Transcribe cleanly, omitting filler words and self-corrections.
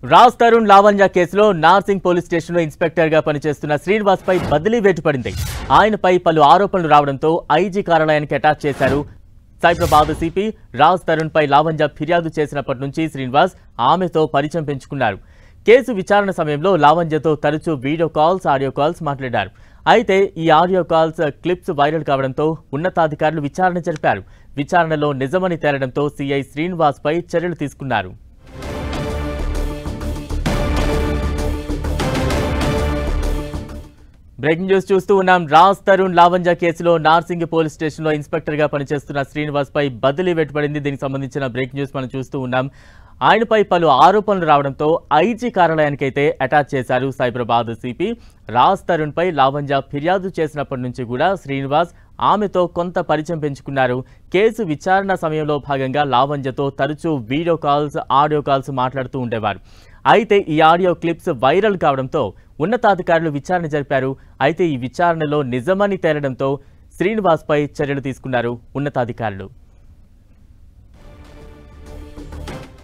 రాజ్ తరుణ్ లావణ్య కేసులో నార్సింగ్ పోలీస్ స్టేషన్లో ఇన్స్పెక్టర్ గా పనిచేస్తున్న శ్రీనివాస్ పై బదిలీ వేటు పడింది. ఆయనపై పలు ఆరోపణలు రావడంతో ఐజీ కార్యాలయానికి అటాచ్ చేశారు. సైబరాబాద్ సిపి రాజ్ తరుణ్ పై లావణ్య ఫిర్యాదు చేసినప్పటి నుంచి శ్రీనివాస్ ఆమెతో పరిచయం పెంచుకున్నారు. కేసు విచారణ సమయంలో లావణ్యతో తరచూ వీడియో కాల్స్, ఆడియో కాల్స్ మాట్లాడారు. అయితే ఈ ఆడియో కాల్స్ క్లిప్స్ వైరల్ కావడంతో ఉన్నతాధికారులు విచారణ జరిపారు. విచారణలో నిజమని తేలడంతో సిఐ శ్రీనివాస్ పై చర్యలు తీసుకున్నారు. బ్రేకింగ్ న్యూస్ చూస్తూ ఉన్నాం. రాజ్ తరుణ్ లావణ్య కేసులో నార్సింగ్ పోలీస్ స్టేషన్లో ఇన్స్పెక్టర్ గా పనిచేస్తున్న శ్రీనివాస్ పై బదిలీ వేటు పడింది. దీనికి సంబంధించిన బ్రేకింగ్ న్యూస్ మనం చూస్తూ ఉన్నాం. ఆయనపై పలు ఆరోపణలు రావడంతో ఐజీ కార్యాలయానికి అయితే అటాచ్ చేశారు. సైబరాబాద్ సిపి రాజ్ తరుణ్ పై లావణ్య ఫిర్యాదు చేసినప్పటి నుంచి కూడా శ్రీనివాస్ ఆమెతో కొంత పరిచయం పెంచుకున్నారు. కేసు విచారణ సమయంలో భాగంగా లావణ్యతో తరచూ వీడియో కాల్స్, ఆడియో కాల్స్ మాట్లాడుతూ ఉండేవారు. అయితే ఈ ఆడియో క్లిప్స్ వైరల్ కావడంతో ఉన్నతాధికారులు విచారణ జరిపారు. అయితే ఈ విచారణలో నిజమని తేలడంతో శ్రీనివాస్ పై చర్యలు తీసుకున్నారు ఉన్నతాధికారులు.